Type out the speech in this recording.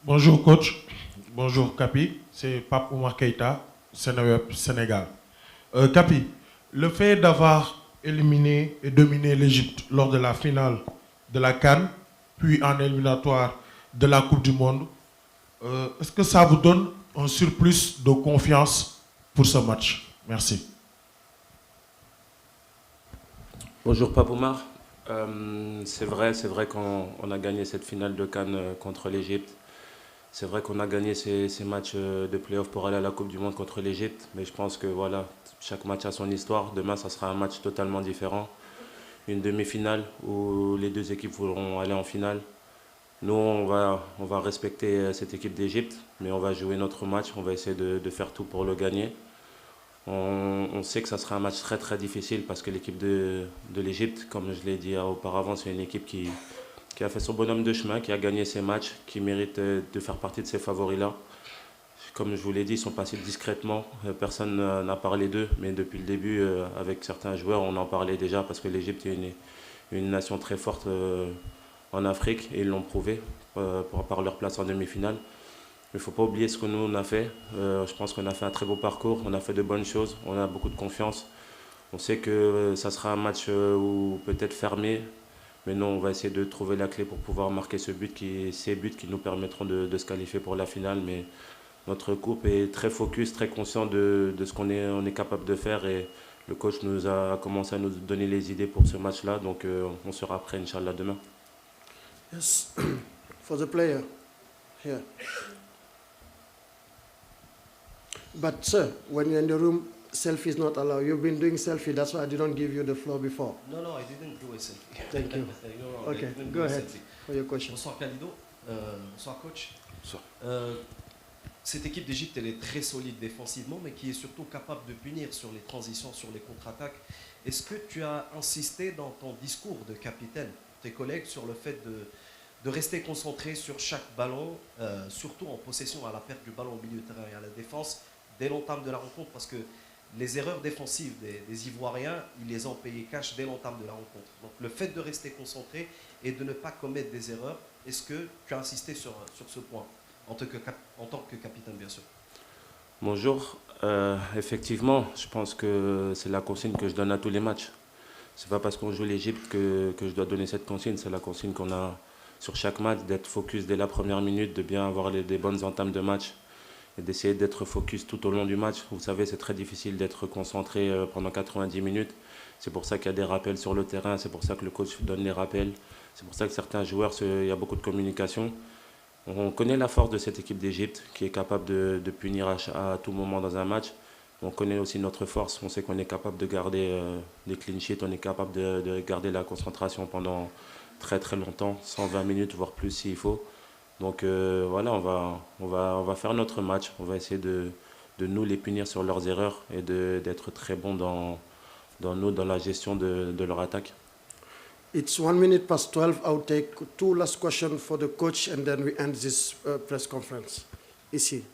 Bonjour coach, bonjour Capi, c'est Pape Oumar Keïta, Seneweb Sénégal. Capi, le fait d'avoir éliminé et dominé l'Égypte lors de la finale de la CAN, puis en éliminatoire de la Coupe du Monde, est-ce que ça vous donne un surplus de confiance pour ce match? Merci. Bonjour Pape Oumar. C'est vrai qu'on a gagné cette finale de CAN contre l'Égypte. C'est vrai qu'on a gagné ces matchs de play-off pour aller à la Coupe du Monde contre l'Égypte. Mais je pense que voilà, chaque match a son histoire. Demain, ça sera un match totalement différent. Une demi-finale où les deux équipes voudront aller en finale. Nous, on va respecter cette équipe d'Égypte, mais on va jouer notre match. On va essayer de faire tout pour le gagner. On sait que ça sera un match très très difficile parce que l'équipe de l'Égypte, comme je l'ai dit auparavant, c'est une équipe qui a fait son bonhomme de chemin, qui a gagné ses matchs, qui mérite de faire partie de ces favoris-là. Comme je vous l'ai dit, ils sont passés discrètement. Personne n'a parlé d'eux, mais depuis le début, avec certains joueurs, on en parlait déjà parce que l'Égypte est une nation très forte en Afrique et ils l'ont prouvé par leur place en demi-finale. Il ne faut pas oublier ce que nous on a fait. Je pense qu'on a fait un très beau parcours, on a fait de bonnes choses, on a beaucoup de confiance. On sait que ça sera un match où peut-être fermé, mais non, on va essayer de trouver la clé pour pouvoir marquer ces buts qui nous permettront de se qualifier pour la finale. Mais notre groupe est très focus, très conscient de ce qu'on est capable de faire et le coach nous a commencé à nous donner les idées pour ce match-là. Donc on sera prêt, Inch'Allah, demain. Yes, for the player here. But sir, when you're in the room, selfie is not allowed. You've been doing selfie, that's why I didn't give you the floor before. No, I didn't do a selfie. Thank you. No, Okay, I didn't go do a ahead selfie. for your question. Bonsoir Kalido, bonsoir coach. Bonsoir. Cette équipe d'Égypte, elle est très solide défensivement, mais qui est surtout capable de punir sur les transitions, sur les contre-attaques. Est-ce que tu as insisté dans ton discours de capitaine, tes collègues, sur le fait de rester concentré sur chaque ballon, surtout en possession à la perte du ballon au milieu de terrain et à la défense, dès l'entame de la rencontre, parce que les erreurs défensives des Ivoiriens, ils les ont payées cash dès l'entame de la rencontre. Donc le fait de rester concentré et de ne pas commettre des erreurs, est-ce que tu as insisté sur ce point, en tant que capitaine, bien sûr? Bonjour. Effectivement, je pense que c'est la consigne que je donne à tous les matchs. C'est pas parce qu'on joue l'Égypte que je dois donner cette consigne, c'est la consigne qu'on a sur chaque match, d'être focus dès la première minute, de bien avoir des bonnes entames de match et d'essayer d'être focus tout au long du match. Vous savez, c'est très difficile d'être concentré pendant 90 minutes. C'est pour ça qu'il y a des rappels sur le terrain, c'est pour ça que le coach donne les rappels, c'est pour ça que certains joueurs, il y a beaucoup de communication. On connaît la force de cette équipe d'Égypte qui est capable de punir à tout moment dans un match. On connaît aussi notre force, on sait qu'on est capable de garder des clean sheets, on est capable de garder la concentration pendant très très longtemps, 120 minutes voire plus s'il faut. Donc voilà, on va faire notre match, on va essayer de nous les punir sur leurs erreurs et d'être très bons dans la gestion de leur attaque. It's 1 minute past 12. I'll take two last questions for the coach and then we end this press conference. Ici.